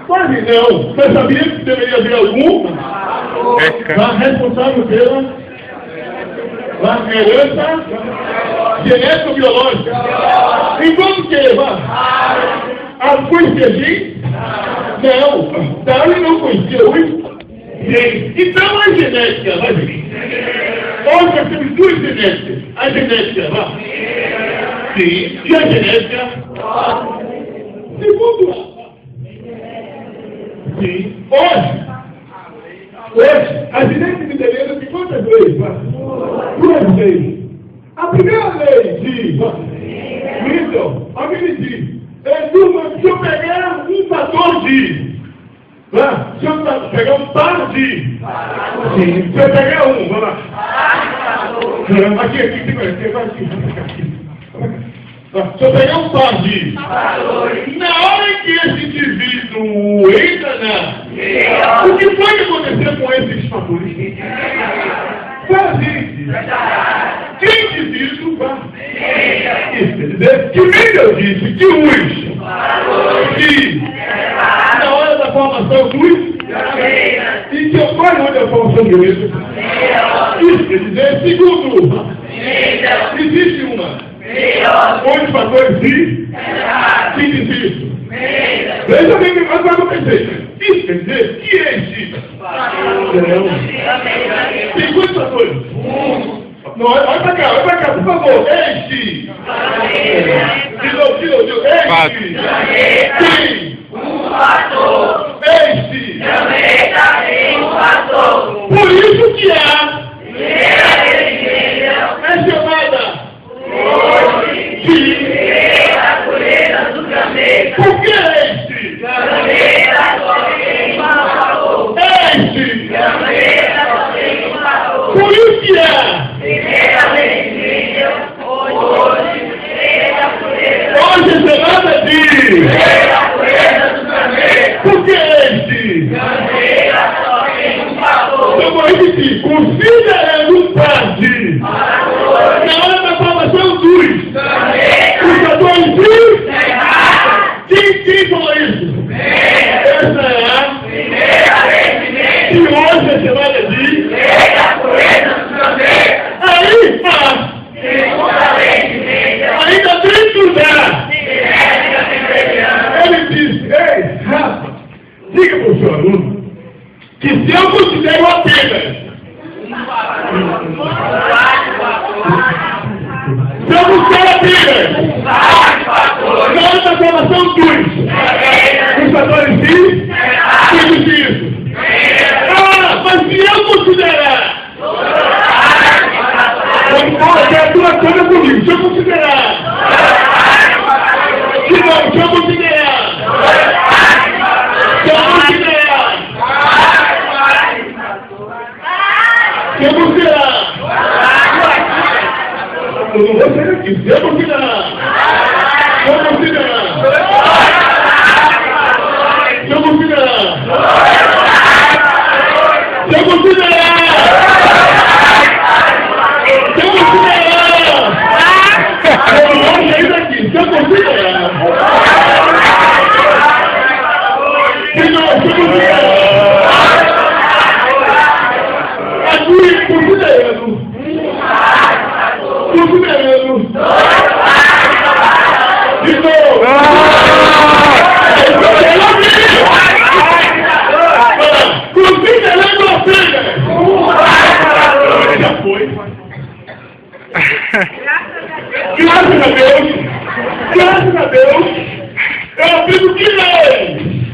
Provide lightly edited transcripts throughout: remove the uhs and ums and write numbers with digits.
Quase não. Você sabia que deveria haver algum? Responsável pela herança genético-biológica. Enquanto que, a conhecia? Não. Darwin não conhecia o. Então a genética, vai vir. Hoje nós temos duas genéticas. A genética, sim, e a genética segundo. Sim. Hoje, a genética de beleza tem quantas leis? Duas leis. A primeira lei diz, Milton, alguém me diz, se eu pegar um fator de, se eu pegar um par de, sim, se eu pegar um, vamos lá. Aqui, se eu pegar um par de, na hora que esse indivíduo entra o que pode acontecer com esses fatores? Que indivíduo que Mendel disse que na hora da formação dos e que ocorre onde a formação de isso quer dizer, segundo, existe onde fatores de que existe. Veja bem o que vai acontecer. Isso quer dizer que este tem quantos fatores? Não, olha pra cá, por favor. Este tem um fator. Este também um fator. Por isso que é chamada de natureza do gameta. Por que este? Gameta também um fator. Este gameta também um fator. Por isso que é hoje é chamada de por que este? Eu vou repetir, considerando parte na hora da formação dos fatores de quem falou isso? Essa é a que hoje é chamada de ainda dentro da ele disse, ei, Rafa, diga para o seu aluno que se eu considero apenas na hora da formação dos fatores de isso. Mas se eu considerar é a tua coisa comigo, se eu considerar se eu considerar eu não vou sair aqui, se eu considerar graças a Deus, eu aplico que lei.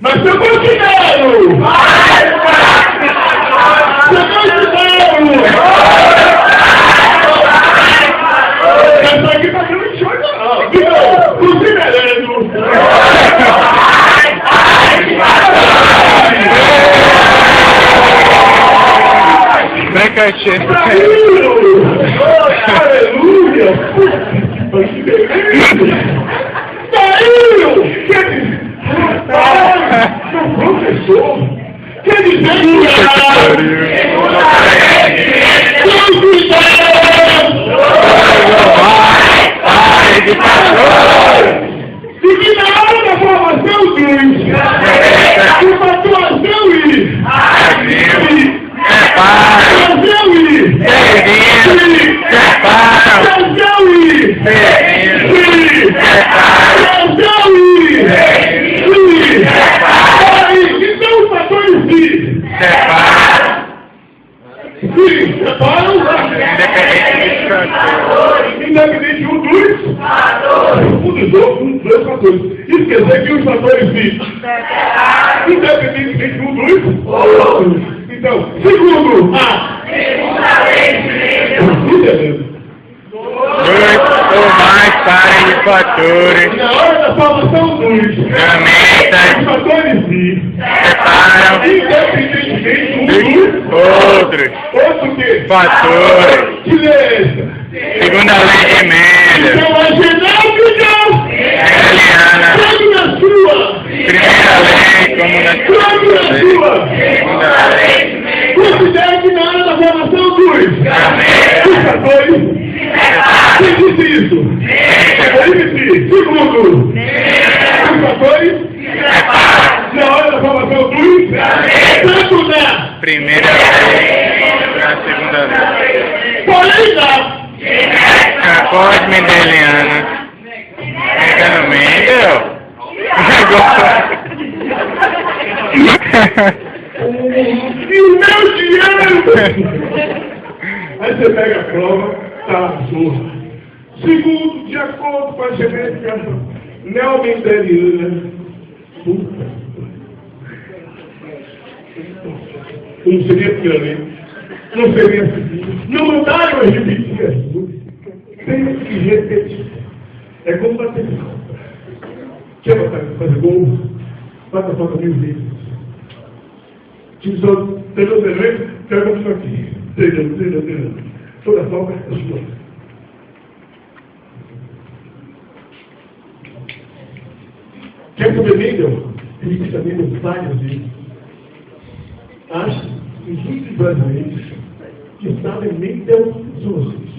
Mas se eu considero, essa aqui tá dando show, não. Considerando. Vem cá, chefe. Aleluia! Saiu! Professor! Quer dizer que Então os fatores de separam independente um dos fatores. Isso quer dizer que os fatores de independentemente um dos outros. Então, segundo ou mais parem de fatores. na hora da formação dos fatores de Separam independentemente um dos outros outro que? fatores. Silêncio. Segundo a lei de Mendel, Então a genética hegeliana, tanto na sua primeira lei como na tanto segunda na lei. sua Segunda lei. considere que na hora da formação dos fatores quem disse isso? Segundo os fatores na hora da formação dos tanto na Primeira lei na segunda lei. porém na Acordo mendeliano. Pegando Mendel? e o meu dinheiro aí você pega a prova, tá absurda. Segundo, de acordo com a genética neomendeliana, não seria piano, não seria assim. Não mandaram a repetir as músicas. Tem que repetir. É como bater falta. Quer fazer gol? Bata falta 1000 vezes. Tesouro, pega isso aqui. Treina. Toda falta é sua. Quer saber Mendel? Ele disse também nos várias vezes. Acho que os muitos brasileiros que sabem Mendel são vocês.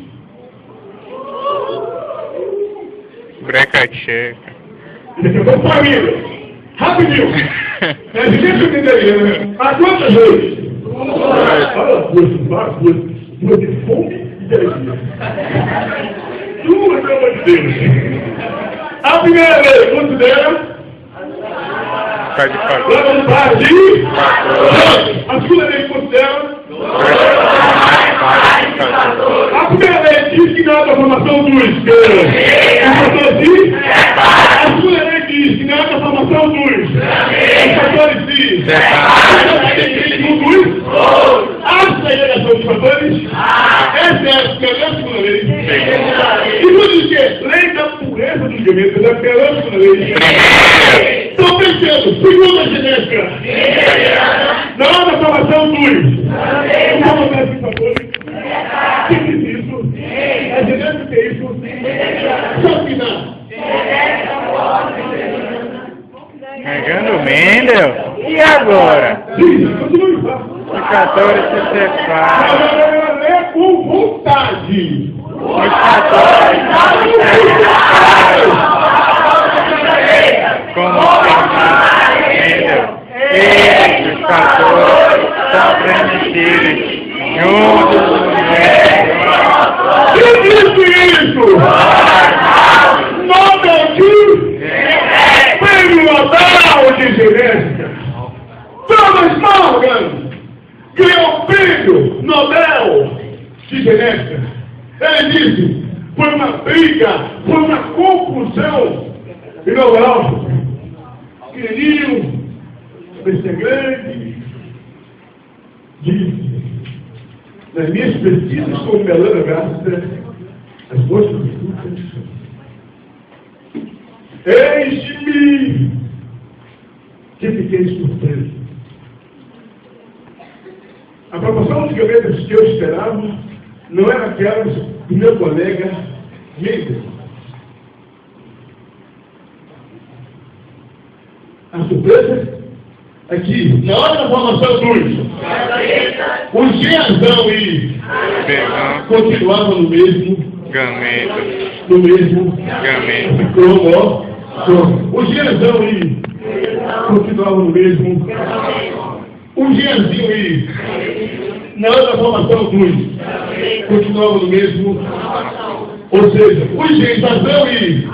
Breca tcheca. Daqui a pouco família. Rapidinho. É gente mendeliana. Há quantas vezes? Fala duas de fome e de alegria. Duas, pelo amor de Deus. A primeira lei considera Faz de fato. vamos partir. A segunda lei considera a primeira lei diz que na hora da formação dos fatores de a segunda lei diz que na hora da formação dos fatores de a segregação dos fatores essa é a segunda lei. E tudo diz que lei da pureza dos gametas é a segunda lei. Então pensando, segunda genética na hora da formação dos fatores. O que diz isso? A genética é isso? Só que não. Pegando Mendel? E agora? Continue, vá. Os fatores se separam. É com vontade. Os fatores se separam. Como afirmar Mendel? Esses fatores são transmitidos juntos no mesmo. Quem disse isso? Nota aqui. Prêmio Nobel de Genética. Thomas Morgan ganhou o prêmio Nobel de Genética. Ele disse, foi uma briga, foi uma confusão inaugural. Pequenininho, ser grande, disse, nas minhas pesquisas com Melana Gasta, as boas frutas, eis-me que fiquei surpreso. A proporção de gametas que eu esperava não era aquelas do meu colega Mendel. A surpresa é que, na hora da formação dos, os Giazão e continuavam no mesmo Gameta. cromo. O Giazão e continuavam no mesmo. O Giazinho e na outra formação dos. Continuamos no mesmo. Ou seja, os genes Adão e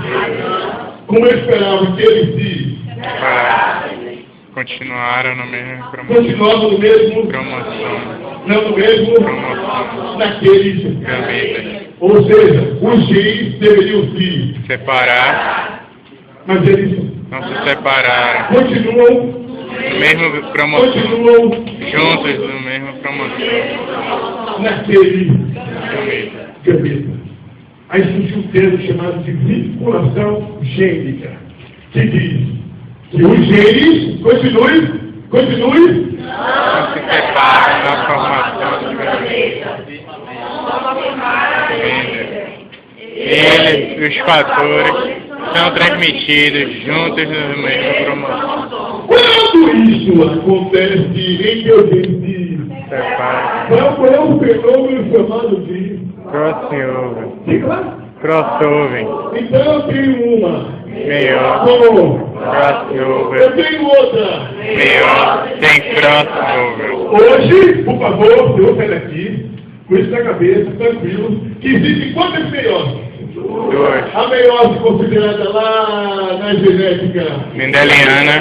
como eu esperava que eles se continuaram no mesmo promoção. Continuamos no mesmo. Não no mesmo. Naqueles Gametas. Ou seja, os genes deveriam se Separar. mas eles Não se separaram. continuam. Mesmo promoção. Continuam Juntos no mesmo promoção. naquele Gameta. gaveta. Aí surgiu um termo chamado de vinculação gênica, que diz que os genes continuem Não se separam na formação dos gametas. Eles, os fatores, são transmitidos juntos no mesmo promoção. Quando isso acontece em que eu disse, Separa. qual é o fenômeno chamado de Crossover. diga lá? Crossover. Então eu tenho uma Maior. com Crossover. eu tenho outra. Maior. Tem crossover. Hoje, por favor, eu saio daqui com isso na cabeça, tranquilo, que existem quantas meioses? 2. A meiose considerada lá na genética Mendeliana.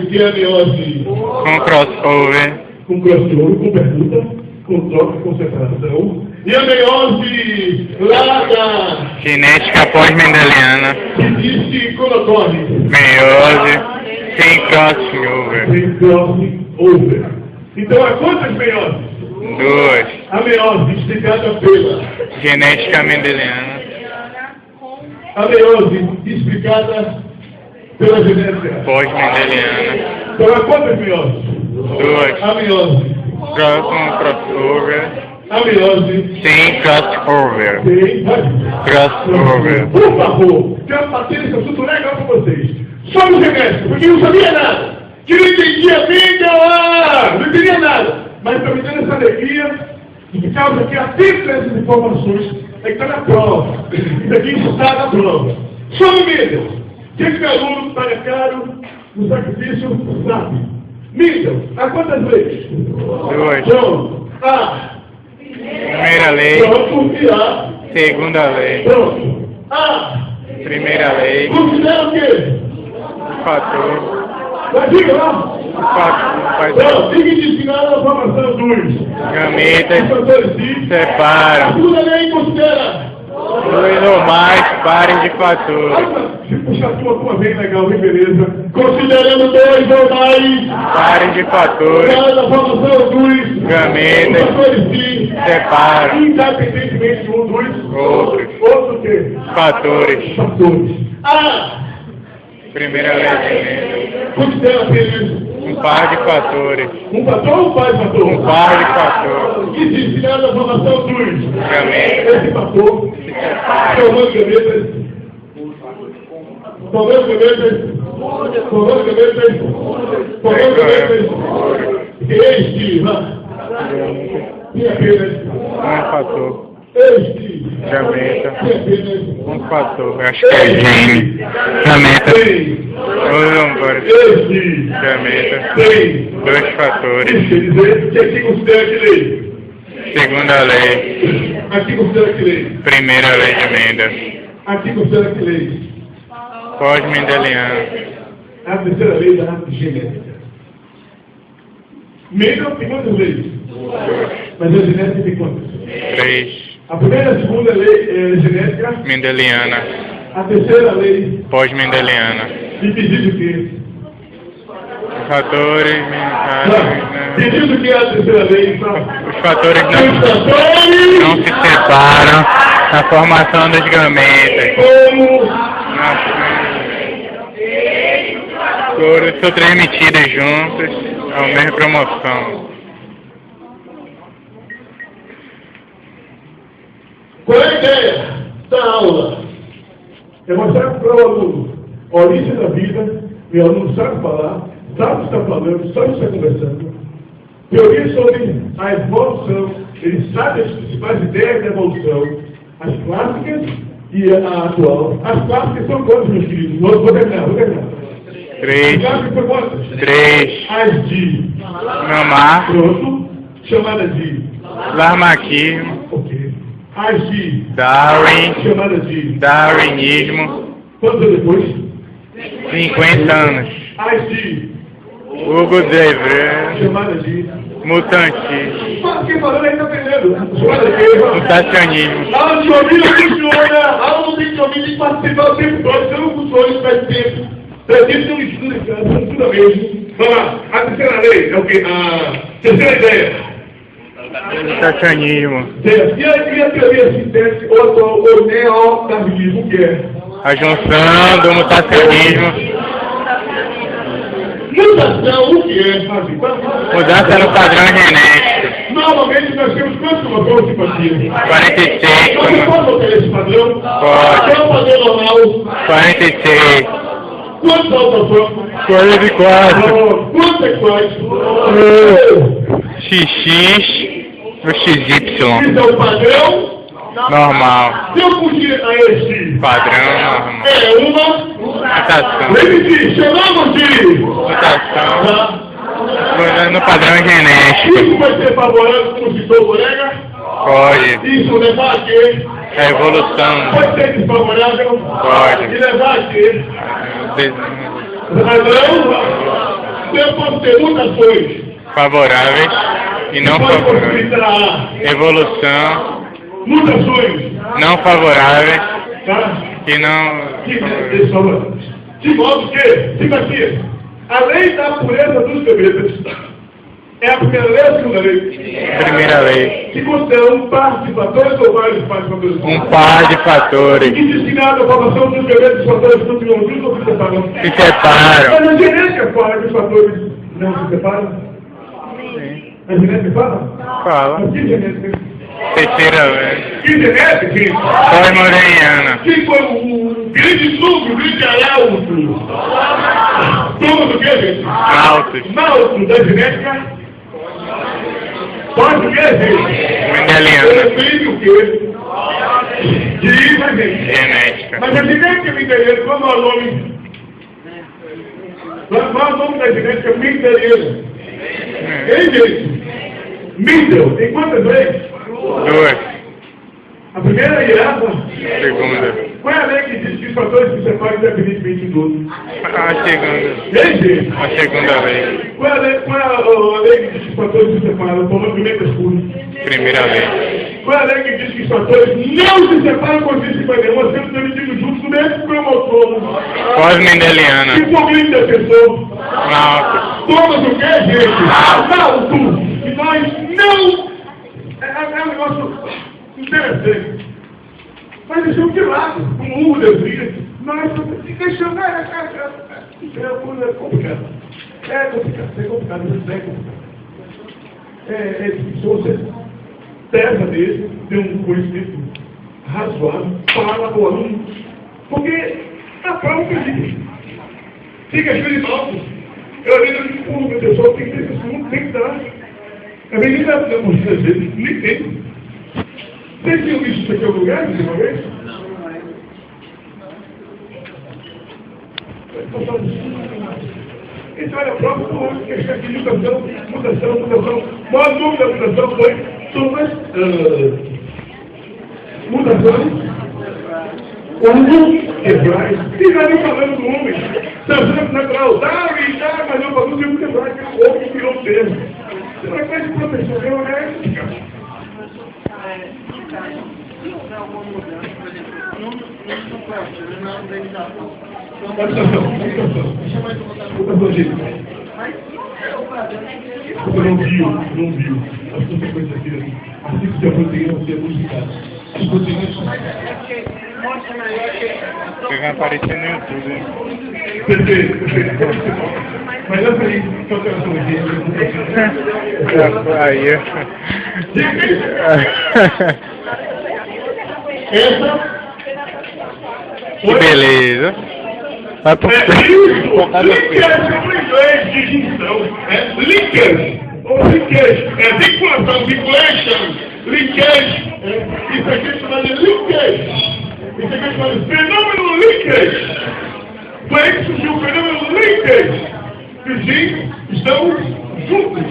que é a meiose Com crossover. com crossover, com permuta, com troca, com separação. E a meiose lá da Genética pós-mendeliana. que diz que quando ocorre Meiose. Sem crossover. tem crossover. Então, há quantas meioses? 2. A meiose explicada pela Genética mendeliana. a meiose explicada pela genética. Pós-mendeliana. Então, há quantas meioses? 2. A meiose. Com crossover. A meiose Sem crossover. tem. Crossover. Por favor, quero bater esse assunto legal com vocês. Só no genético, porque não sabia nada. Que não entendia bem, não entendia nada. Mas está me dando essa alegria, por causa que atento a essas informações, é que está na prova. Isso aqui está na prova. Só no Middle. Que aluno paga caro no sacrifício, sabe? Middle, há quantas leis? 2. Pronto. A. Primeira lei. Pronto. E A. Segunda lei. Pronto. A. Primeira lei. Considera o quê? Fator. Mas diga lá. Fator. Não, fique destinado à formação dos Gametas fatores de. A separam segunda lei considera. 2 ou mais pares de fatores. Se puxar a tua vem legal, hein, beleza? Considerando 2 ou mais. Pares de fatores Cada formação dos Gametas fatores de. separam Independentemente um dos outros outro quê? fatores. Fatores. A. Primeira lei de Considera apenas um par de fatores. um fator ou um par de fator? Um par de fatores. E destinado à formação dos. Gametas Esse fator. se separam. Formando gametas. Formando gametas. Formando gametas. Formando gametas. Este. E apenas. Um fator. Este. Gameta. E apenas. Um fator. Eu acho que é gene. Gameta. Três. Este. Gameta. Três. 2 fatores. Isso quer dizer que aqui considera que lei? Segunda lei. Aqui considera que lei? Primeira lei de Mendel. Aqui considera que lei? Pós-mendeliana. A terceira lei da genética. Mendel tem quantas leis? Mas a genética tem quantas? 3. A primeira e a segunda lei é genética. Mendeliana. A terceira lei Pós-mendeliana. me diz o quê? Fatores mentais. Me diz o que é a terceira lei? Os fatores Fatores não se separam na formação dos gametas. como Todos são transmitidos juntos à mesma promoção. qual é a ideia da aula? É mostrar para o aluno a origem da vida, e o aluno sabe falar, sabe o que está falando, sabe o que está conversando. Teoria sobre a evolução, ele sabe as principais ideias da evolução, as clássicas e a atual. As clássicas são quantas, meus queridos? Vou terminar. 3. As clássicas são quantas? 3. As de Mamar. pronto, chamada de Lamarckismo, Ok. As de Darwin, chamada de Darwinismo, quantos anos depois? 50 anos. As de Hugo Devré, chamada de mutantismo, mas quem falando aí tá aprendendo. Chamada de quê? mutacionismo, A antiomília funciona. A não tem antiomília de participar o tempo todo. Você não funciona, isso faz tempo. Faz tempo que não estuda, cara. Não estuda mesmo. Vamos lá. A terceira lei é o quê? A terceira ideia. mutacionismo, E a teoria sintética ou neo-darwinismo, o que é? a junção do mutacionismo, Mutação, o que é? mudança no padrão genético, Normalmente nós temos quantos fatores de simpatia? 46, Então você pode botar esse padrão? Pode. É um padrão normal. 46, Quantos altos 44, quantos sexuais? XX, no XY, Isso é o padrão. normal, Se eu fugir a esse, padrão normal, é uma. mutação, Lembre-se, chamamos de. mutação, no padrão genético, Isso vai ser favorável, como citou o colega? pode, Isso levar a quê? a evolução, Pode ser desfavorável? Pode. E levar a quê? Razão? Eu posso ter mutações. favoráveis e não Pode favoráveis, possibilitar evolução, mutações. não favoráveis Tá? e não De modo que, simpatia, a lei da pureza dos bebês é a primeira lei ou a segunda lei? primeira lei, Se considera um par de fatores ou vários pares de fatores? um par de fatores E destinado à formação dos bebês, os fatores continuam juntos ou se separam? se separam, Mas a genética fala que os fatores não se separam? A genética fala? fala, Mas que genética? terceira vez, Que genética, gente? pós-moderniana, Quem foi o grande suco, o grande arauto? Toma do que, gente? Malthus, Malthus da genética? Pode o que, gente? mendeliana, Depende o quê? De, mas, gente. genética, Mas a genética mendeliana, qual é o nome? Qual é o nome da genética mendeliana? Hein, gente? Mendel, tem quantas leis? 2, A primeira é essa. segunda, Qual é a lei que diz que os fatores se separam independentemente do outro? a segunda, Hein, gente? a segunda lei, Qual é a lei que diz que os fatores se separam? Toma primeiro escuro. primeira lei, Qual é a lei que diz que os fatores não se separam quando existem painel, sendo transmitidos juntos no mesmo cromossomo? pós-mendeliana, Que comunica a pessoa? Malthus, Toma do que, gente? Alto! E nós não... É um negócio interessante. Mas deixamos de lado, como o desvia. Nós deixamos... É complicado. É complicado, é complicado, é difícil. Você pesa mesmo, tem um conhecimento razoável para o aluno, porque a prova existe. Fica cheio de maltos. Eu ainda digo para o professor, tem que ter esse assunto, tem que dar. A menina da mochila dele, nem tem. Vocês tinham visto isso aqui em algum lugar, de uma vez? Então era a prova do outro, que achava que mutação. O maior número da mutação são as mutações quebrais. E daí falando do homem, transando natural, Darwin, mas eu falo de quebrais, que o homem virou o termo. Você vai fazer professor, é honesto, cara. Você não viu as consequências dele. Assim que se a proteína vai ser modificada. As proteínas fica aparecendo no YouTube, hein? perfeito. Mas essa aí, que eu quero Aí, essa. que beleza, vai pro Linkage no inglês de junção. Linkage. Ou linkage. Vinculação, vinculation. Linkage. Isso aqui é chamado de linkage. Isso aqui é chamado de fenômeno linkage. Foi aí que surgiu o fenômeno linkage. Que os genes estão juntos,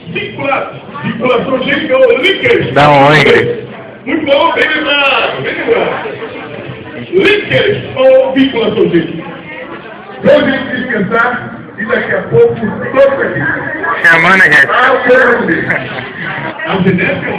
vinculados. plantou gente que é o Lickers. Da onde? Muito bom, bem lembrado, bem lembrado. Lickers ou que plantou gente? Vamos a gente descansar e daqui a pouco todos aqui. Chamando a gente. A genética